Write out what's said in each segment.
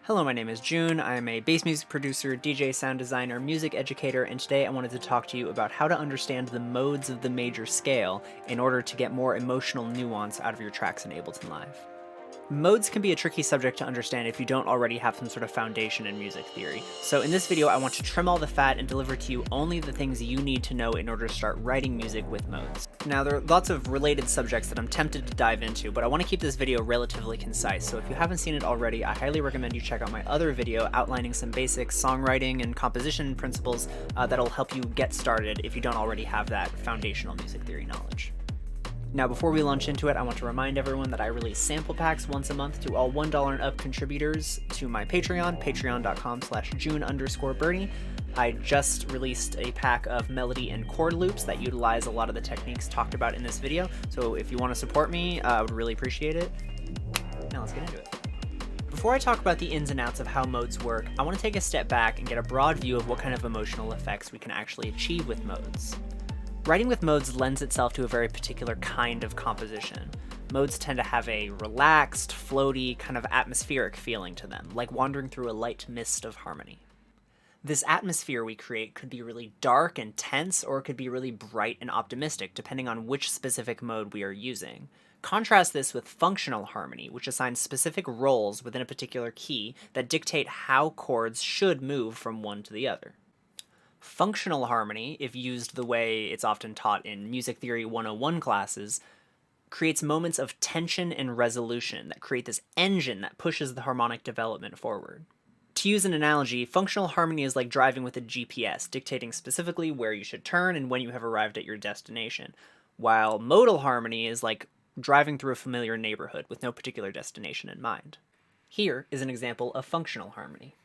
Hello, my name is June. I'm a bass music producer, DJ, sound designer, music educator, and today I wanted to talk to you about how to understand the modes of the major scale in order to get more emotional nuance out of your tracks in Ableton Live. Modes can be a tricky subject to understand if you don't already have some sort of foundation in music theory. So in this video, I want to trim all the fat and deliver to you only the things you need to know in order to start writing music with modes. Now, there are lots of related subjects that I'm tempted to dive into, but I want to keep this video relatively concise, so if you haven't seen it already, I highly recommend you check out my other video outlining some basic songwriting and composition principles that'll help you get started if you don't already have that foundational music theory knowledge. Now, before we launch into it, I want to remind everyone that I release sample packs once a month to all $1 and up contributors to my Patreon, patreon.com/June_Bernie. I just released a pack of melody and chord loops that utilize a lot of the techniques talked about in this video, so if you want to support me, I would really appreciate it. Now let's get into it. Before I talk about the ins and outs of how modes work, I want to take a step back and get a broad view of what kind of emotional effects we can actually achieve with modes. Writing with modes lends itself to a very particular kind of composition. Modes tend to have a relaxed, floaty, kind of atmospheric feeling to them, like wandering through a light mist of harmony. This atmosphere we create could be really dark and tense, or it could be really bright and optimistic, depending on which specific mode we are using. Contrast this with functional harmony, which assigns specific roles within a particular key that dictate how chords should move from one to the other. Functional harmony, if used the way it's often taught in Music Theory 101 classes, creates moments of tension and resolution that create this engine that pushes the harmonic development forward. To use an analogy, functional harmony is like driving with a GPS, dictating specifically where you should turn and when you have arrived at your destination, while modal harmony is like driving through a familiar neighborhood with no particular destination in mind. Here is an example of functional harmony.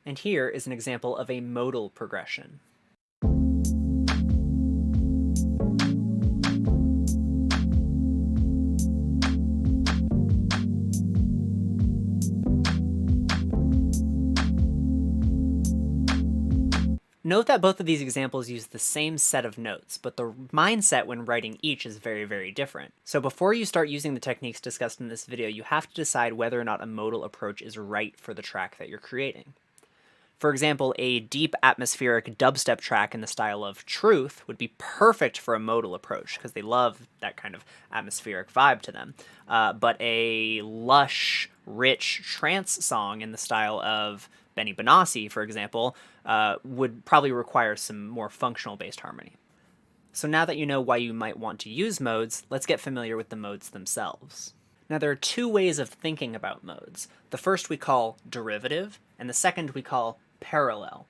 And here is an example of a modal progression. Note that both of these examples use the same set of notes, but the mindset when writing each is very, very different. So before you start using the techniques discussed in this video, you have to decide whether or not a modal approach is right for the track that you're creating. For example, a deep atmospheric dubstep track in the style of Truth would be perfect for a modal approach because they love that kind of atmospheric vibe to them. But a lush, rich trance song in the style of Benny Benassi, for example, would probably require some more functional-based harmony. So now that you know why you might want to use modes, let's get familiar with the modes themselves. Now, there are two ways of thinking about modes. The first we call derivative, and the second we call parallel.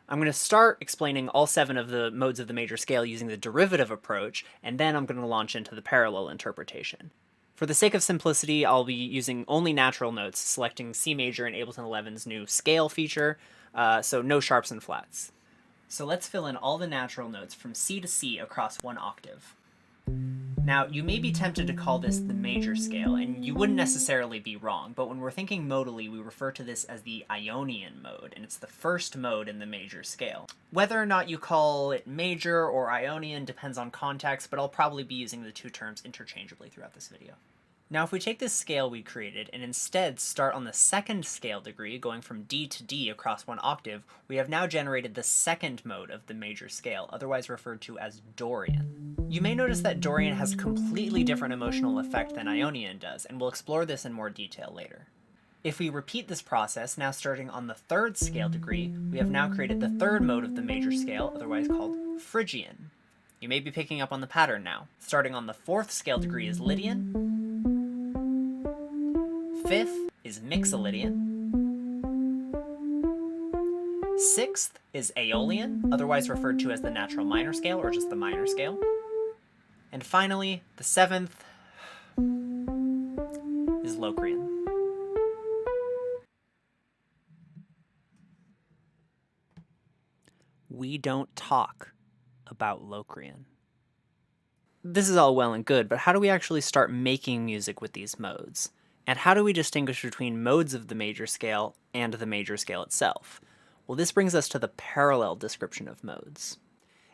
I'm going to start explaining all 7 of the modes of the major scale using the derivative approach, and then I'm going to launch into the parallel interpretation. For the sake of simplicity, I'll be using only natural notes, selecting C major in Ableton 11's new scale feature, so no sharps and flats. So let's fill in all the natural notes from C to C across one octave. Now, you may be tempted to call this the major scale, and you wouldn't necessarily be wrong, but when we're thinking modally, we refer to this as the Ionian mode, and it's the first mode in the major scale. Whether or not you call it major or Ionian depends on context, but I'll probably be using the two terms interchangeably throughout this video. Now, if we take this scale we created and instead start on the second scale degree, going from D to D across one octave, we have now generated the second mode of the major scale, otherwise referred to as Dorian. You may notice that Dorian has a completely different emotional effect than Ionian does, and we'll explore this in more detail later. If we repeat this process, now starting on the third scale degree, we have now created the third mode of the major scale, otherwise called Phrygian. You may be picking up on the pattern now. Starting on the fourth scale degree is Lydian, fifth is Mixolydian, sixth is Aeolian, otherwise referred to as the natural minor scale or just the minor scale, and finally, the seventh is Locrian. We don't talk about Locrian. This is all well and good, but how do we actually start making music with these modes? And how do we distinguish between modes of the major scale and the major scale itself? Well, this brings us to the parallel description of modes.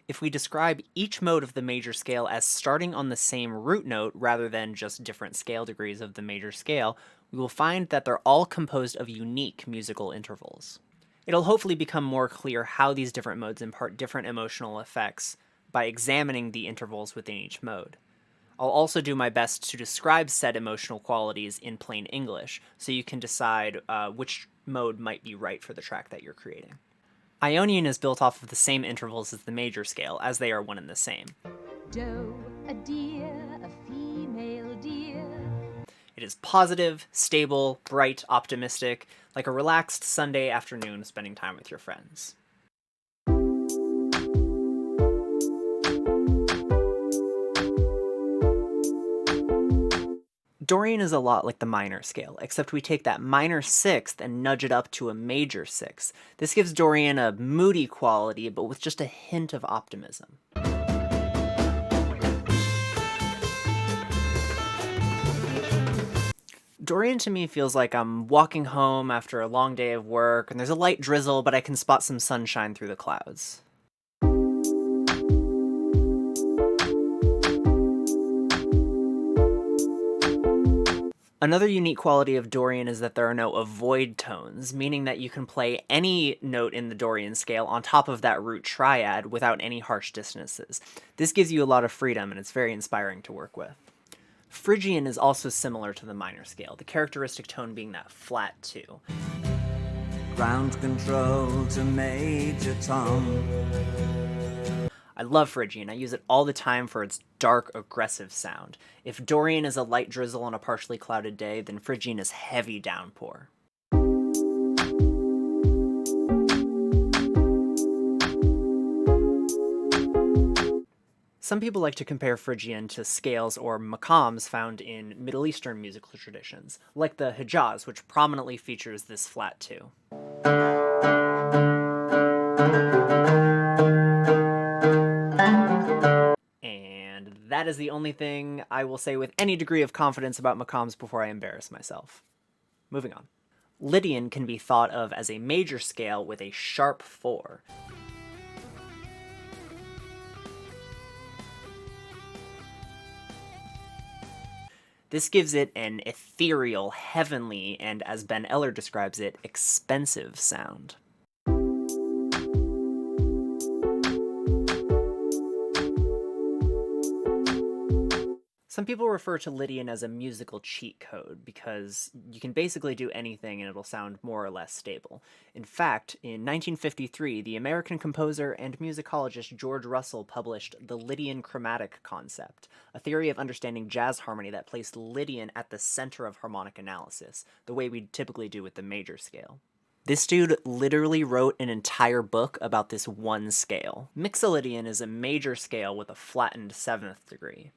If we describe each mode of the major scale as starting on the same root note rather than just different scale degrees of the major scale, we will find that they're all composed of unique musical intervals. It'll hopefully become more clear how these different modes impart different emotional effects by examining the intervals within each mode. I'll also do my best to describe said emotional qualities in plain English, so you can decide which mode might be right for the track that you're creating. Ionian is built off of the same intervals as the major scale, as they are one and the same. Doe, a deer, a female deer. It is positive, stable, bright, optimistic, like a relaxed Sunday afternoon spending time with your friends. Dorian is a lot like the minor scale, except we take that minor sixth and nudge it up to a major sixth. This gives Dorian a moody quality, but with just a hint of optimism. Dorian to me feels like I'm walking home after a long day of work, and there's a light drizzle, but I can spot some sunshine through the clouds. Another unique quality of Dorian is that there are no avoid tones, meaning that you can play any note in the Dorian scale on top of that root triad without any harsh dissonances. This gives you a lot of freedom, and it's very inspiring to work with. Phrygian is also similar to the minor scale, the characteristic tone being that flat 2. Ground control to Major Tom. I love Phrygian. I use it all the time for its dark, aggressive sound. If Dorian is a light drizzle on a partially clouded day, then Phrygian is heavy downpour. Some people like to compare Phrygian to scales or maqams found in Middle Eastern musical traditions, like the Hijaz, which prominently features this flat 2. And that is the only thing I will say with any degree of confidence about maqams before I embarrass myself. Moving on. Lydian can be thought of as a major scale with a sharp 4. This gives it an ethereal, heavenly, and as Ben Eller describes it, expensive sound. Some people refer to Lydian as a musical cheat code because you can basically do anything and it'll sound more or less stable. In fact, in 1953, the American composer and musicologist George Russell published the Lydian chromatic concept, a theory of understanding jazz harmony that placed Lydian at the center of harmonic analysis, the way we typically do with the major scale. This dude literally wrote an entire book about this one scale. Mixolydian is a major scale with a flattened 7th degree.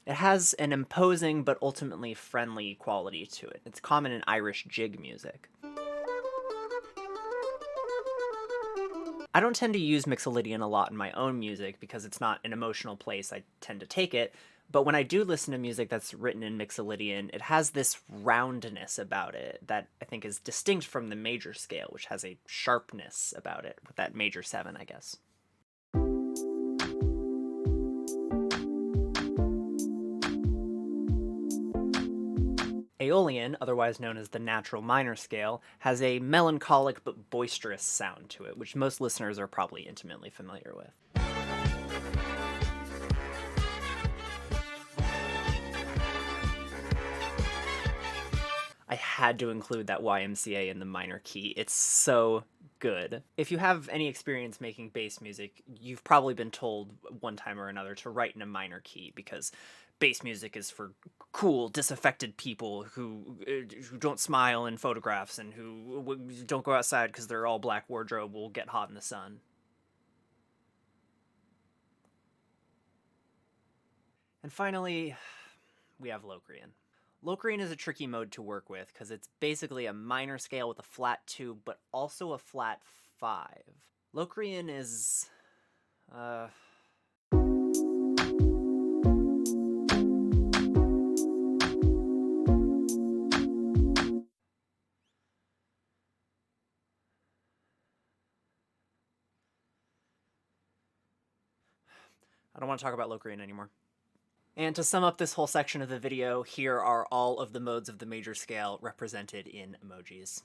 It has an imposing but ultimately friendly quality to it. It's common in Irish jig music. I don't tend to use Mixolydian a lot in my own music because it's not an emotional place I tend to take it, but when I do listen to music that's written in Mixolydian, it has this roundness about it that I think is distinct from the major scale, which has a sharpness about it, with that major 7, I guess. Aeolian, otherwise known as the natural minor scale, has a melancholic but boisterous sound to it, which most listeners are probably intimately familiar with. I had to include that YMCA in the minor key. It's so good. If you have any experience making bass music, you've probably been told one time or another to write in a minor key because bass music is for cool, disaffected people who don't smile in photographs and who don't go outside because their all-black wardrobe will get hot in the sun. And finally, we have Locrian. Locrian is a tricky mode to work with because it's basically a minor scale with a flat 2, but also a flat 5. Locrian is... I don't want to talk about Locrian anymore. And to sum up this whole section of the video, here are all of the modes of the major scale represented in emojis.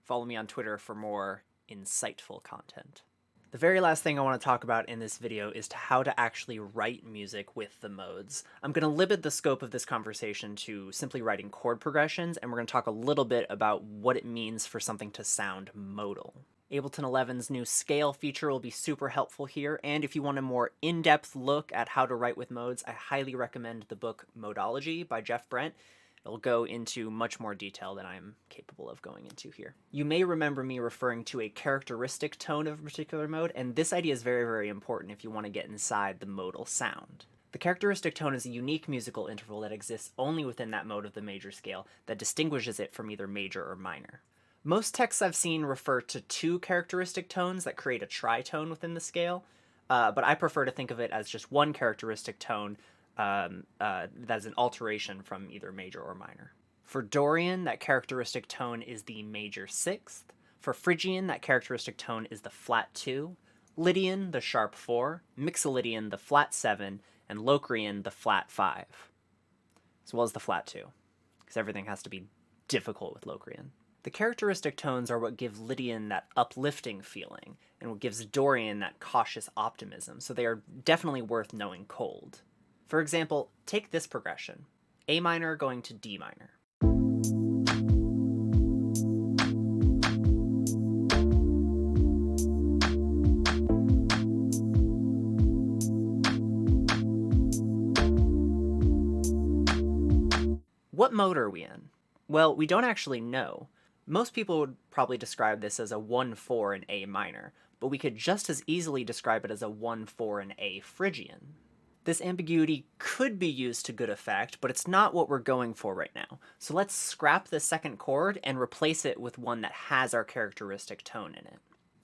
Follow me on Twitter for more insightful content. The very last thing I want to talk about in this video is how to actually write music with the modes. I'm going to limit the scope of this conversation to simply writing chord progressions, and we're going to talk a little bit about what it means for something to sound modal. Ableton 11's new scale feature will be super helpful here, and if you want a more in-depth look at how to write with modes, I highly recommend the book Modology by Jeff Brent. It'll go into much more detail than I'm capable of going into here. You may remember me referring to a characteristic tone of a particular mode, and this idea is very, very important if you want to get inside the modal sound. The characteristic tone is a unique musical interval that exists only within that mode of the major scale that distinguishes it from either major or minor. Most texts I've seen refer to two characteristic tones that create a tritone within the scale, but I prefer to think of it as just one characteristic tone that's an alteration from either major or minor. For Dorian, that characteristic tone is the major 6th. For Phrygian, that characteristic tone is the flat 2. Lydian, the sharp 4. Mixolydian, the flat 7. And Locrian, the flat 5. As well as the flat 2, because everything has to be difficult with Locrian. The characteristic tones are what give Lydian that uplifting feeling, and what gives Dorian that cautious optimism, so they are definitely worth knowing cold. For example, take this progression, A minor going to D minor. What mode are we in? Well, we don't actually know. Most people would probably describe this as a 1-4 in A minor, but we could just as easily describe it as a 1-4 in A Phrygian. This ambiguity could be used to good effect, but it's not what we're going for right now. So let's scrap the second chord and replace it with one that has our characteristic tone in it.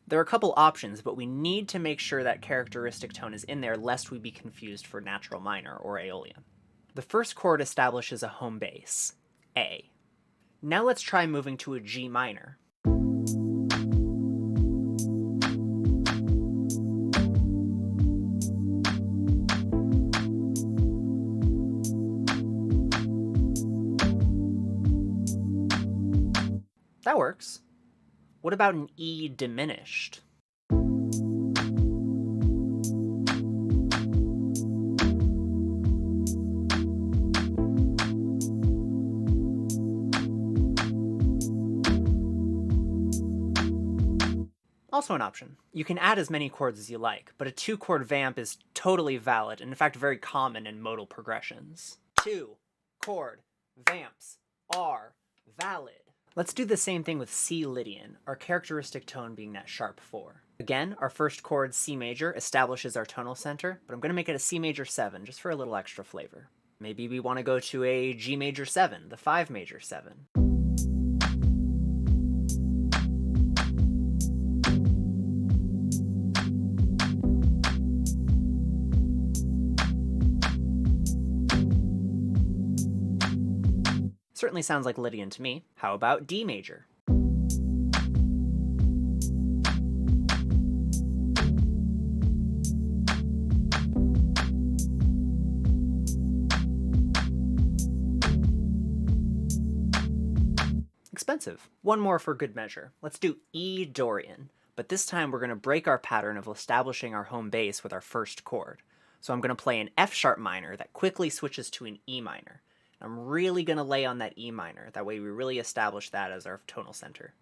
There are a couple options, but we need to make sure that characteristic tone is in there lest we be confused for natural minor or Aeolian. The first chord establishes a home bass, A. Now let's try moving to a G minor. That works. What about an E diminished? Also an option. You can add as many chords as you like, but a 2-chord vamp is totally valid and in fact very common in modal progressions. 2-chord vamps are valid. Let's do the same thing with C Lydian, our characteristic tone being that sharp 4. Again, our first chord, C major, establishes our tonal center, but I'm going to make it a C major 7 just for a little extra flavor. Maybe we want to go to a G major 7, the 5 major 7. Certainly sounds like Lydian to me. How about D major? Expensive. One more for good measure. Let's do E Dorian, but this time we're going to break our pattern of establishing our home bass with our first chord. So I'm going to play an F sharp minor that quickly switches to an E minor. I'm really going to lay on that E minor, that way we really establish that as our tonal center.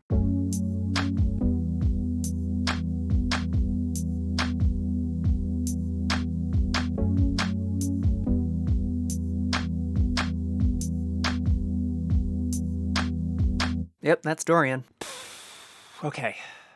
Yep, that's Dorian. Okay,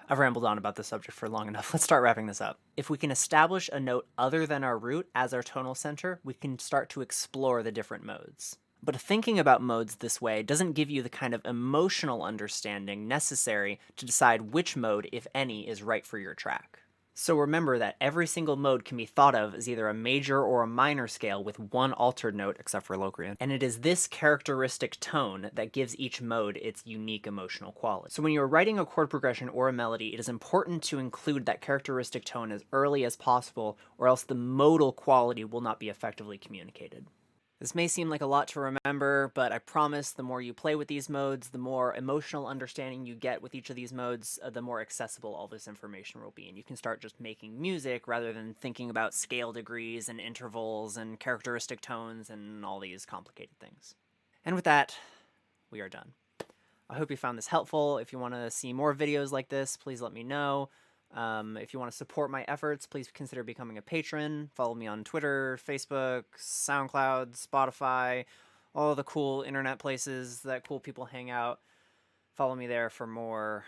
I've rambled on about this subject for long enough. Let's start wrapping this up. If we can establish a note other than our root as our tonal center, we can start to explore the different modes. But thinking about modes this way doesn't give you the kind of emotional understanding necessary to decide which mode, if any, is right for your track. So remember that every single mode can be thought of as either a major or a minor scale with one altered note, except for Locrian, and it is this characteristic tone that gives each mode its unique emotional quality. So when you're writing a chord progression or a melody, it is important to include that characteristic tone as early as possible, or else the modal quality will not be effectively communicated. This may seem like a lot to remember, but I promise the more you play with these modes, the more emotional understanding you get with each of these modes, the more accessible all this information will be. And you can start just making music rather than thinking about scale degrees and intervals and characteristic tones and all these complicated things. And with that, we are done. I hope you found this helpful. If you want to see more videos like this, please let me know. If you want to support my efforts, please consider becoming a patron. Follow me on Twitter, Facebook, SoundCloud, Spotify, all the cool internet places that cool people hang out. Follow me there for more